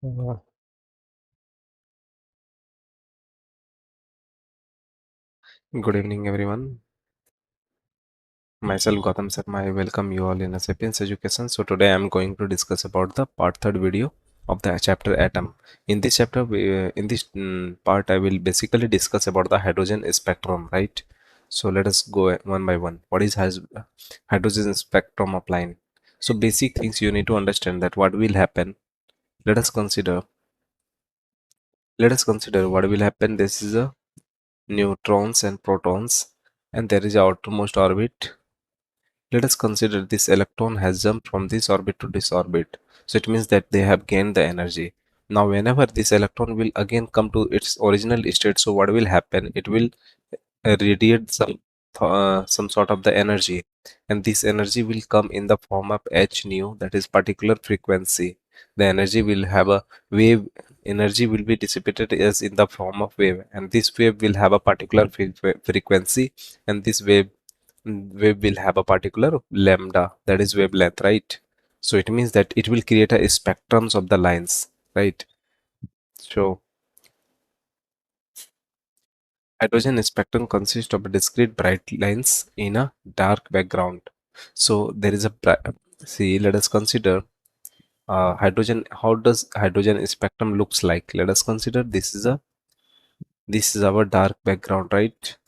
Uh, Good evening, everyone. Myself Gautam Sharma. I welcome you all in a Sapience Education. So today I am going to discuss about the part third video of the chapter atom. In this chapter, in this part, I will basically discuss about the hydrogen spectrum. Right. So let us go one by one. What is hydrogen spectrum of line? So basic things you need to understand that what will happen. Let us consider. Let us consider what will happen. This is a neutrons and protons, and there is a outermost orbit. Let us consider this electron has jumped from this orbit to this orbit. So it means that they have gained the energy. Now whenever this electron will again come to its original state, so what will happen? It will radiate some sort of the energy, and this energy will come in the form of h nu, that is particular frequency. The energy will have a wave. Energy will be dissipated as in the form of wave, and this wave will have a particular frequency, and this wave will have a particular lambda, that is wavelength, right? So it means that it will create a spectrums of the lines, right? So hydrogen spectrum consists of discrete bright lines in a dark background. So there is a see. Let us consider hydrogen. How does hydrogen spectrum looks like? Let us consider this is our dark background, right?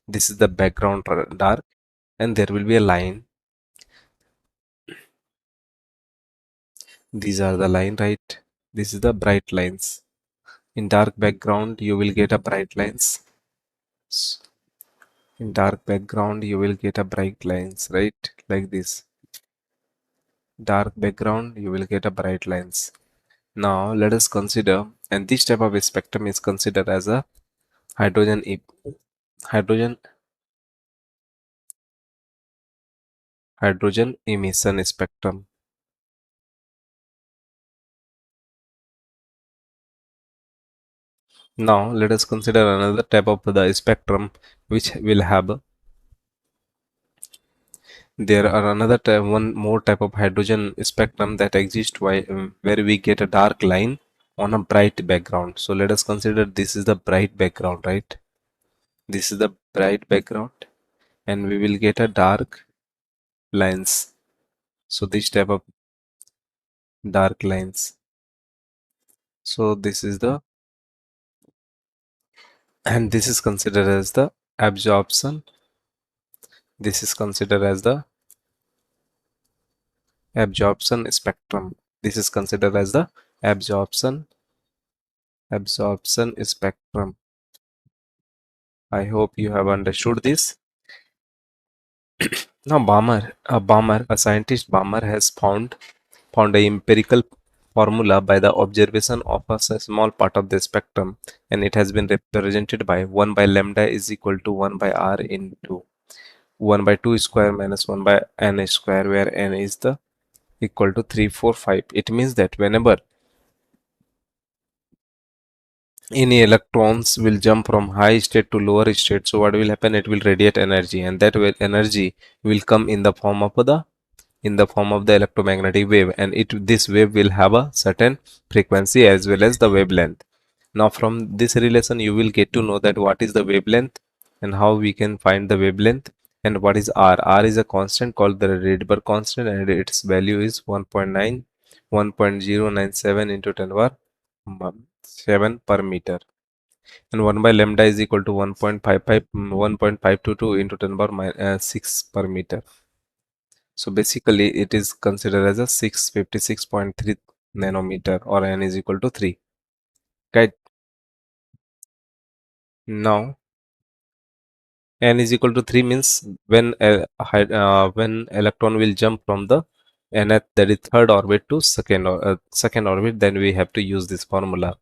This is the background dark, and there will be a line. These are the line, right? This is the bright lines. In dark background, you will get a bright lines. In dark background, you will get a bright lines, right? Like this. Dark background, you will get a bright lines. Now let us consider, and this type of spectrum is considered as a hydrogen hydrogen hydrogen emission spectrum. Now let us consider another type of the spectrum which will have, there are another type, one more type of hydrogen spectrum that exists where we get a dark line on a bright background. So let us consider this is the bright background, right? This is the bright background, and we will get a dark lines. So this type of dark lines. So this is the, and this is considered as the absorption. This is considered as the absorption spectrum. This is considered as the absorption spectrum. I hope you have understood this. Now, a scientist Balmer has found a empirical formula by the observation of a small part of the spectrum, and it has been represented by 1 by lambda is equal to 1 by r into 1 by 2 square minus 1 by n square, where n is the equal to 345. It means that whenever any electrons will jump from high state to lower state, so what will happen? It will radiate energy, and that energy will come in the form of the electromagnetic wave, and this wave will have a certain frequency as well as the wavelength. Now from this relation you will get to know that what is the wavelength and how we can find the wavelength, and what is r is a constant called the Rydberg constant, and its value is 1.097 into 10 power 7 per meter, and 1 by lambda is equal to 1.522 into 10 power 6 per meter. So basically it is considered as a 656.3 nanometer, or n is equal to 3. Right. Now n is equal to 3 means when electron will jump from the nth, that is third orbit, to second orbit, then we have to use this formula.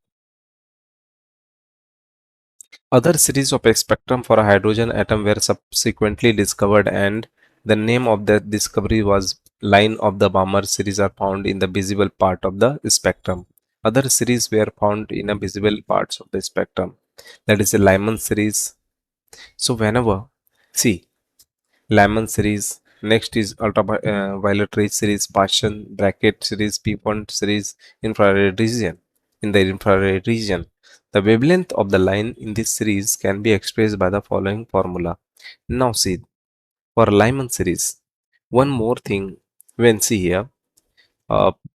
Other series of a spectrum for a hydrogen atom were subsequently discovered, and the name of the discovery was line of the Balmer series are found in the visible part of the spectrum. Other series were found in a visible parts of the spectrum, that is a Lyman series. So whenever, see, Lyman series, Next is ultraviolet ray series, Paschen bracket series, P-point series, infrared region. In the infrared region, the wavelength of the line in this series can be expressed by the following formula. Now see, for Lyman series, one more thing when see here,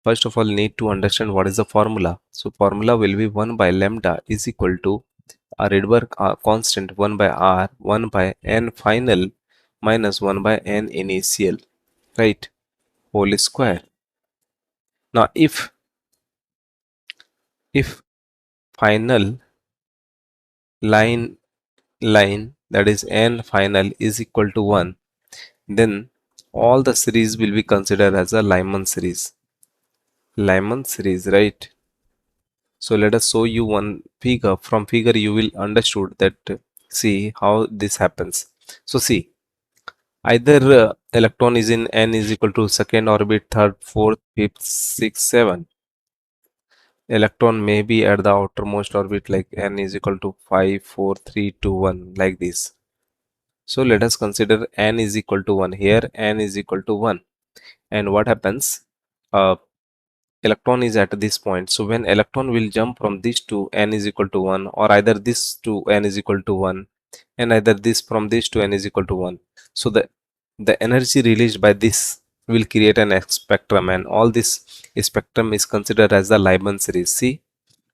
first of all need to understand what is the formula. So formula will be 1 by lambda is equal to a Rydberg constant 1 by r 1 by n final minus 1 by n initial, right, whole square. Now if final line that is n final is equal to 1, then all the series will be considered as a Lyman series, right? So let us show you one figure. From figure you will understood that see how this happens. So see, either electron is in n is equal to second orbit, third, fourth, fifth, sixth, seven. Electron may be at the outermost orbit like n is equal to 5, 4, 3, 2, 1 like this. So let us consider n is equal to 1 here, n is equal to 1. And what happens? Uh, Electron is at this point. So when electron will jump from this to n is equal to 1, or either this to n is equal to 1, and either this from this to n is equal to 1. So the energy released by this will create an spectrum, and all this spectrum is considered as the Lyman series. See,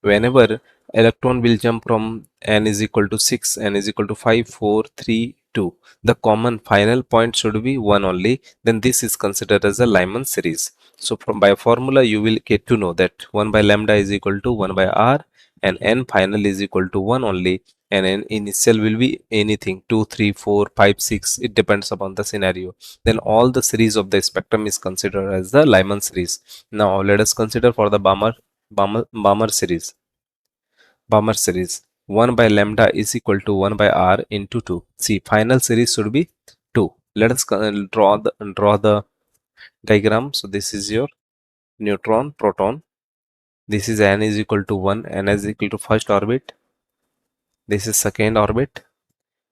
whenever electron will jump from n is equal to 6, n is equal to 5, 4, 3, 2, the common final point should be 1 only, then this is considered as a Lyman series. So from by formula you will get to know that 1 by lambda is equal to 1 by r, and n final is equal to 1 only, and n initial will be anything 2, 3, 4, 5, 6, it depends upon the scenario. Then all the series of the spectrum is considered as the Lyman series. Now let us consider for the Balmer series. Balmer series 1 by lambda is equal to 1 by r into 2. See, final series should be 2. Let us draw the diagram. So this is your neutron, proton. This is n is equal to 1, n is equal to first orbit. This is second orbit.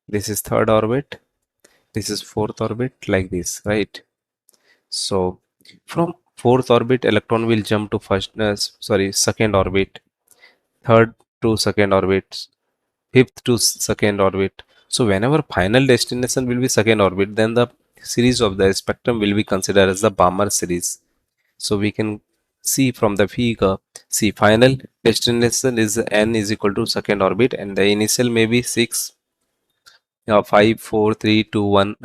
This is third orbit. This is fourth orbit, like this, right? So from fourth orbit, electron will jump to second orbit, third to second orbit, fifth to second orbit. So whenever final destination will be second orbit, then the series of the spectrum will be considered as the Balmer series. So we can see from the figure, see, final destination is n is equal to second orbit, and the initial may be 6, 5, 4, 3, 2, 1,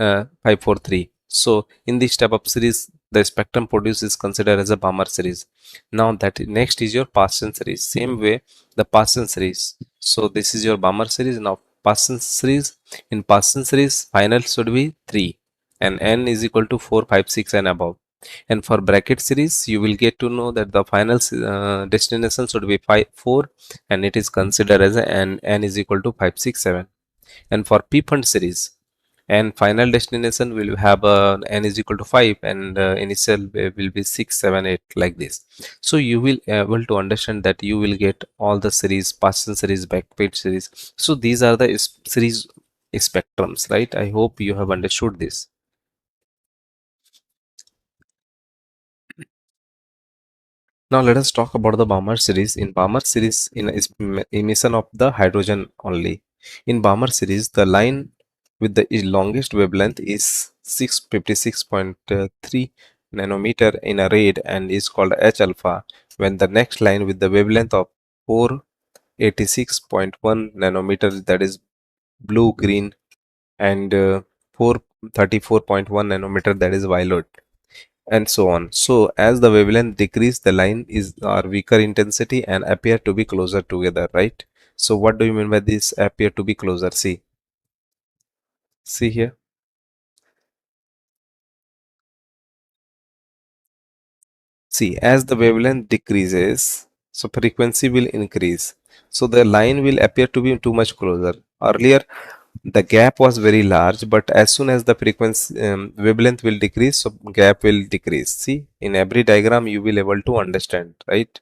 5, 4, 3. So in this type of series, the spectrum produced is considered as a Balmer series. Now that next is your Paschen series. Same way, the Paschen series. So this is your Balmer series. Now Paschen series. In Paschen series, final should be 3, and n is equal to 4, 5, 6, and above. And for bracket series, you will get to know that the final destination should be 5, 4, and it is considered as n is equal to 5, 6, 7. And for p-fund series, and final destination will have n is equal to 5, and initial will be 6, 7, 8, like this. So you will able to understand that you will get all the series, Paschen series, backpage series. So these are the series spectrums, right? I hope you have understood this. Now let us talk about the Balmer series. In Balmer series, in emission of the hydrogen only. In Balmer series, the line with the longest wavelength is 656.3 nanometer in a rad and is called H alpha, when the next line with the wavelength of 486.1 nanometer, that is blue green, and 434.1 nanometer, that is violet, and so on. So as the wavelength decrease, the line is are weaker intensity and appear to be closer together, right? So what do you mean by this appear to be closer? See here. See, as the wavelength decreases, so frequency will increase. So the line will appear to be too much closer. Earlier, the gap was very large, but as soon as the frequency wavelength will decrease, so gap will decrease. See, in every diagram you will able to understand, right?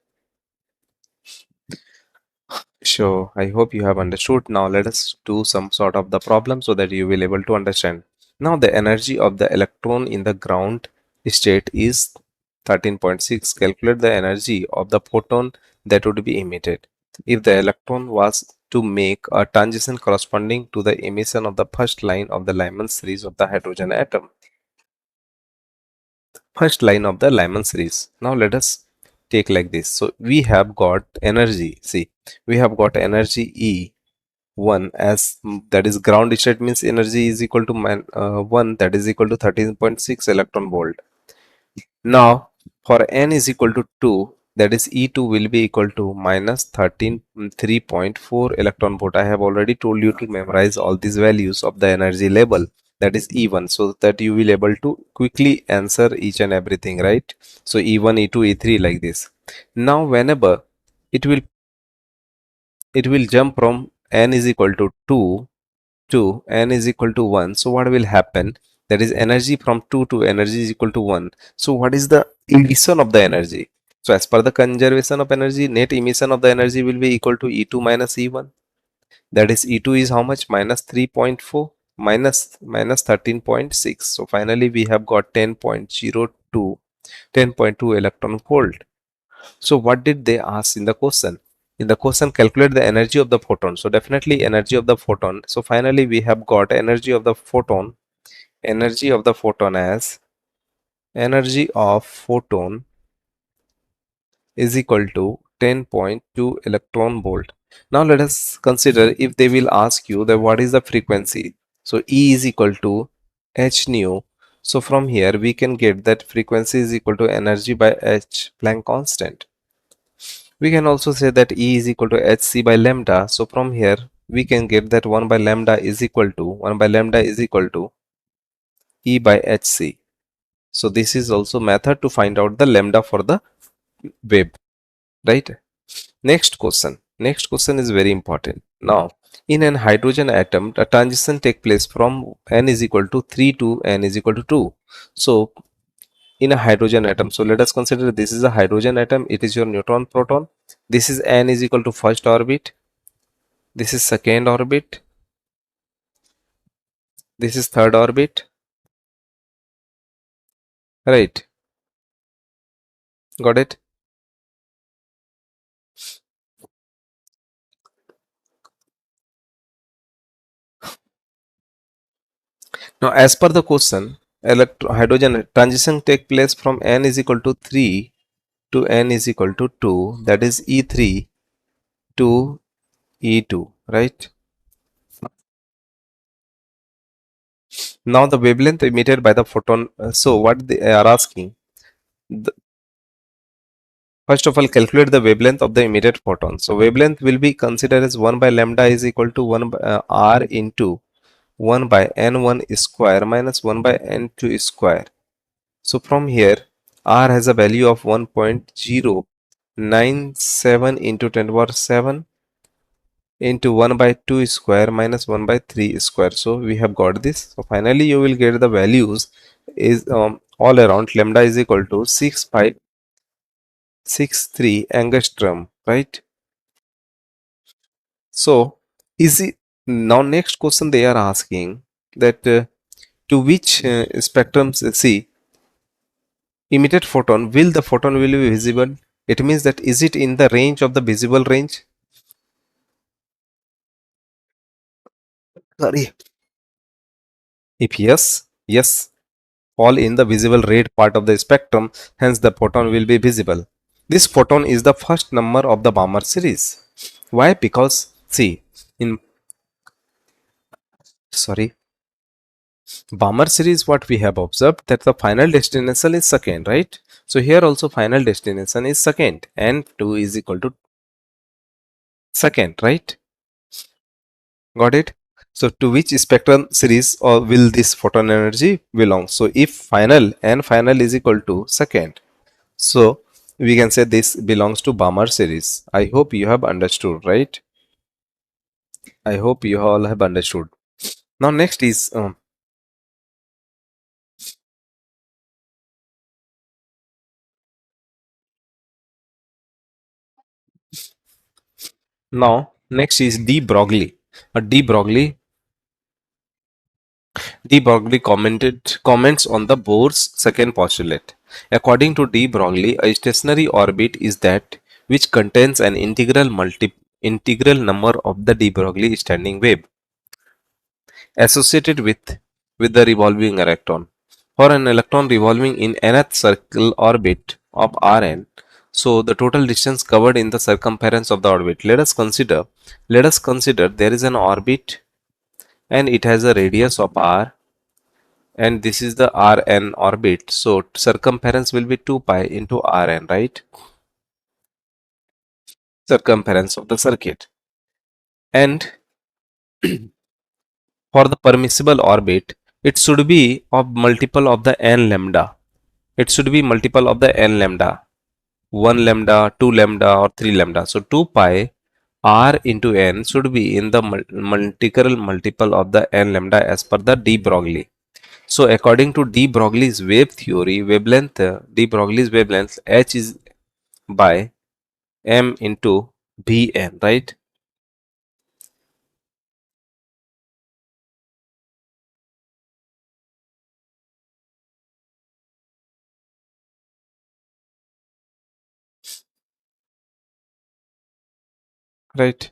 So I hope you have understood. Now let us do some sort of the problem so that you will able to understand. Now the energy of the electron in the ground state is 13.6. Calculate the energy of the photon that would be emitted if the electron was to make a transition corresponding to the emission of the first line of the Lyman series of the hydrogen atom. First line of the Lyman series. Now let us take like this. So we have got energy. See, we have got energy E 1 as that is ground state, means energy is equal to 1, that is equal to 13.6 electron volt. Now for n is equal to 2, that is E2 will be equal to minus 3.4 electron volt. I have already told you to memorize all these values of the energy level, that is E1, so that you will able to quickly answer each and everything, right? So E1, E2, E3 like this. Now whenever it will jump from n is equal to 2 to n is equal to 1. So what will happen? That is energy from 2 to energy is equal to 1. So what is the emission of the energy? So as per the conservation of energy, net emission of the energy will be equal to E2 minus E1. That is E2 is how much? Minus 3.4 minus 13.6. So finally we have got 10.2 electron volt. So what did they ask in the question? In the question, calculate the energy of the photon. So definitely energy of the photon. So finally we have got energy of the photon. Energy of the photon as energy of photon is equal to 10.2 electron volt. Now let us consider if they will ask you that what is the frequency. So E is equal to h nu. So from here we can get that frequency is equal to energy by h Planck constant. We can also say that E is equal to hc by lambda. So from here we can get that 1 by lambda is equal to E by hc. So this is also method to find out the lambda for the wave, right? Next question. Next question is very important. Now in an hydrogen atom, the transition take place from n is equal to 3 to n is equal to 2. So in a hydrogen atom, so let us consider this is a hydrogen atom. It is your neutron proton. This is n is equal to first orbit. This is second orbit. This is third orbit. Right. Got it? Now, as per the question, hydrogen transition take place from n is equal to 3 to n is equal to 2. That is E3 to E2. Right. Now, the wavelength emitted by the photon. So, what they are asking? The, First of all, calculate the wavelength of the emitted photon. So, wavelength will be considered as 1 by lambda is equal to 1 by, r into 1 by n1 square minus 1 by n2 square. So from here r has a value of 1.097 into 10 power 7 into 1 by 2 square minus 1 by 3 square. So we have got this. So finally you will get the values is all around lambda is equal to 6563 angstrom, right? So is it now next question they are asking that to which spectrums see emitted photon, will the photon will be visible? It means that is it in the range of the visible range? Sorry. If yes, yes, fall in the visible red part of the spectrum, hence the photon will be visible. This photon is the first number of the Balmer series. Why? Because see, in sorry, Balmer series, what we have observed that the final destination is second, right? So here also final destination is second, and 2 is equal to second, right? Got it? So to which spectrum series or will this photon energy belong? So if final and final is equal to second, so we can say this belongs to Balmer series. I hope you have understood, right? I hope you all have understood. Now next is now next is de Broglie. A de Broglie De Broglie comments on the Bohr's second postulate. According to De Broglie, a stationary orbit is that which contains an integral number of the de Broglie standing wave associated with the revolving electron. For an electron revolving in nth circle orbit of Rn, so the total distance covered in the circumference of the orbit. Let us consider there is an orbit and it has a radius of r, and this is the Rn orbit. So circumference will be 2 pi into Rn, right? Circumference of the circuit. And for the permissible orbit, it should be of multiple of the n lambda. It should be multiple of the n lambda, 1 lambda, 2 lambda or 3 lambda. So 2 pi r into n should be in the multiple of the n lambda as per the de Broglie. So according to de Broglie's wave theory, de Broglie's wavelength h is by m into Bn, right? Right.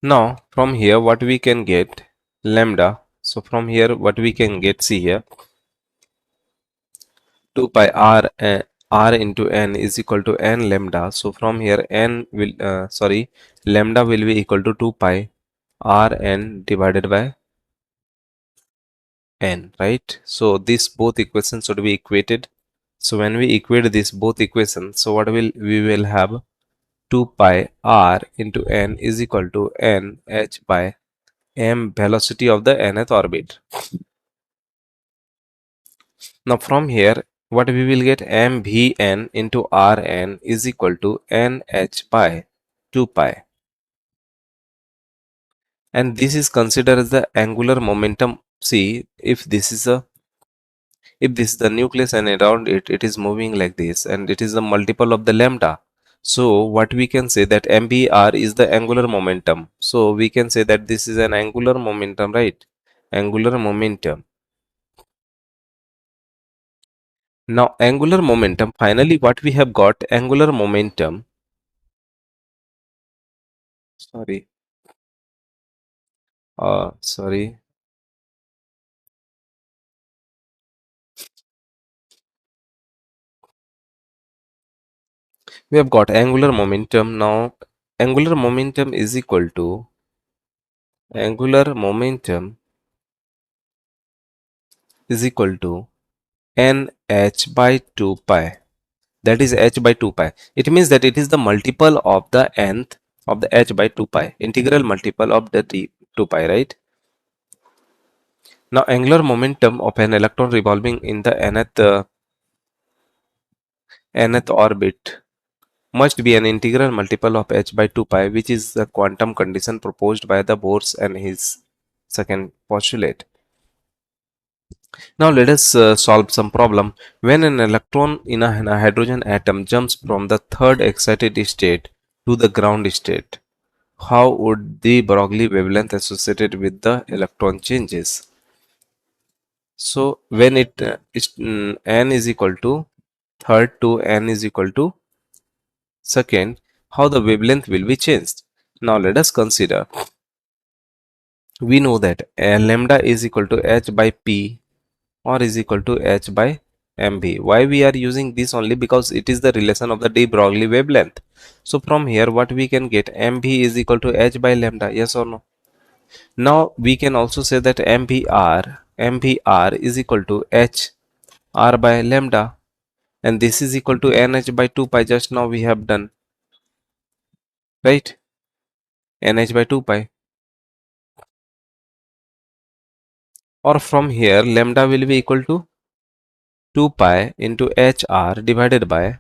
Now from here what we can get lambda. So from here what we can get, see here, 2 pi r into n is equal to n lambda. So from here n will lambda will be equal to 2 pi r n divided by n, right? So these both equations should be equated. So when we equate this both equations, so what will we will have 2 pi r into n is equal to n h by m velocity of the nth orbit. Now from here what we will get, mvn into rn is equal to nh by 2 pi, and this is considered as the angular momentum. See, if this is the nucleus and around it is moving like this and it is a multiple of the lambda. So what we can say that mbr is the angular momentum. So we can say that this is an angular momentum, right? Angular momentum. Now angular momentum, finally what we have got, angular momentum, sorry sorry we have got angular momentum. Now angular momentum is equal to angular momentum is equal to nh by 2 pi, that is h by 2 pi. It means that it is the multiple of the nth of the h by 2 pi, integral multiple of the 2 pi, right? Now angular momentum of an electron revolving in the nth orbit must be an integral multiple of h by 2 pi, which is the quantum condition proposed by the Bohr and his second postulate. Now let us solve some problem. When an electron in a hydrogen atom jumps from the third excited state to the ground state, how would the Broglie wavelength associated with the electron changes? So when n is equal to third to n is equal to second, how the wavelength will be changed? Now let us consider. We know that lambda is equal to h by p or is equal to h by mv. Why we are using this? Only because it is the relation of the de Broglie wavelength. So from here what we can get, mv is equal to h by lambda, yes or no? Now we can also say that mvr is equal to h r by lambda, and this is equal to nh by 2 pi. Just now we have done, right? nh by 2 pi. Or from here lambda will be equal to 2 pi into hr divided by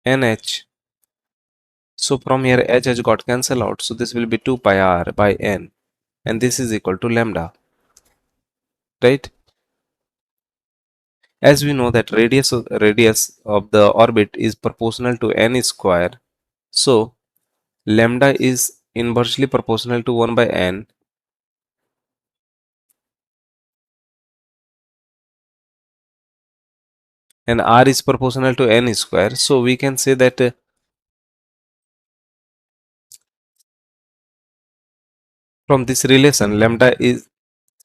nh. So from here h got cancelled out. So this will be 2 pi r by n, and this is equal to lambda, right? As we know that radius of the orbit is proportional to n square. So lambda is inversely proportional to 1 by n. and r is proportional to n square. So we can say that from this relation lambda is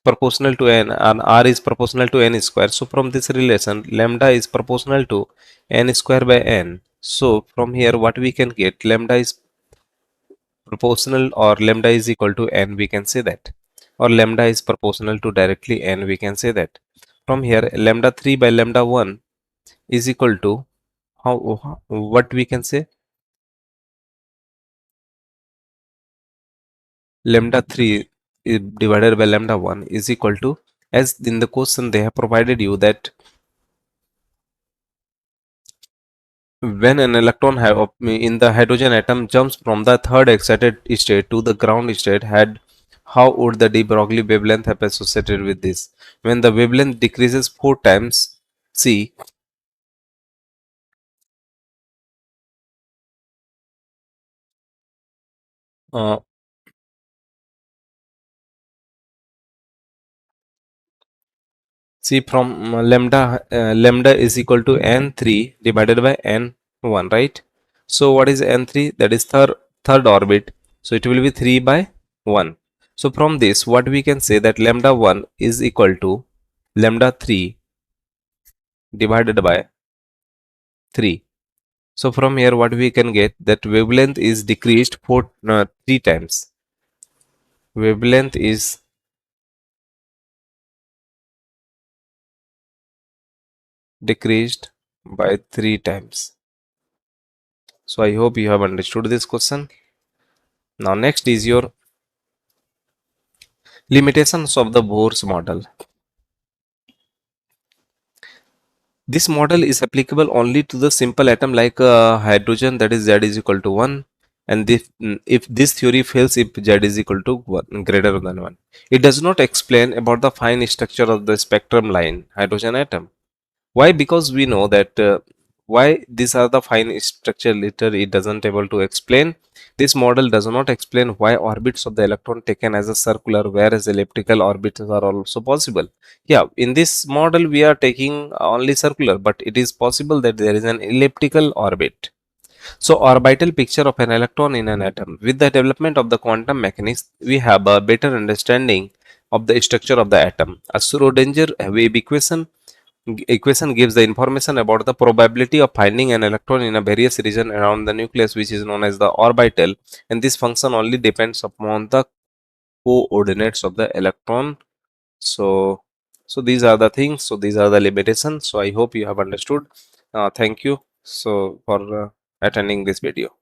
proportional to n and r is proportional to n square. So from this relation lambda is proportional to n square by n. So from here what we can get, lambda is proportional or lambda is equal to n, we can say that, or lambda is proportional to directly n, we can say that. From here lambda 3 by lambda 1 is equal to how, what we can say, lambda 3 divided by lambda 1 is equal to, as in the question they have provided you that when an electron in the hydrogen atom jumps from the third excited state to the ground state, had how would the de Broglie wavelength have associated with this? When the wavelength decreases 4 times, see, uh, see from lambda is equal to n3 divided by n1, right? So what is n3? That is third orbit. So it will be 3 by 1. So from this what we can say that lambda 1 is equal to lambda 3 divided by 3. So from here what we can get, that wavelength is decreased 3 times. Wavelength is decreased by 3 times. So I hope you have understood this question. Now next is your limitations of the Bohr's model. This model is applicable only to the simple atom like hydrogen, that is Z is equal to 1, and if this theory fails if Z is equal to 1, greater than 1. It does not explain about the fine structure of the spectrum line hydrogen atom. Why? Because we know that why these are the fine structure later it doesn't able to explain. This model does not explain why orbits of the electron taken as a circular whereas elliptical orbits are also possible. Yeah, in this model we are taking only circular, but it is possible that there is an elliptical orbit. So orbital picture of an electron in an atom. With the development of the quantum mechanics, we have a better understanding of the structure of the atom. A Schrodinger wave equation gives the information about the probability of finding an electron in a various region around the nucleus, which is known as the orbital, and this function only depends upon the coordinates of the electron. So these are the things, so these are the limitations. So I hope you have understood. Thank you so for attending this video.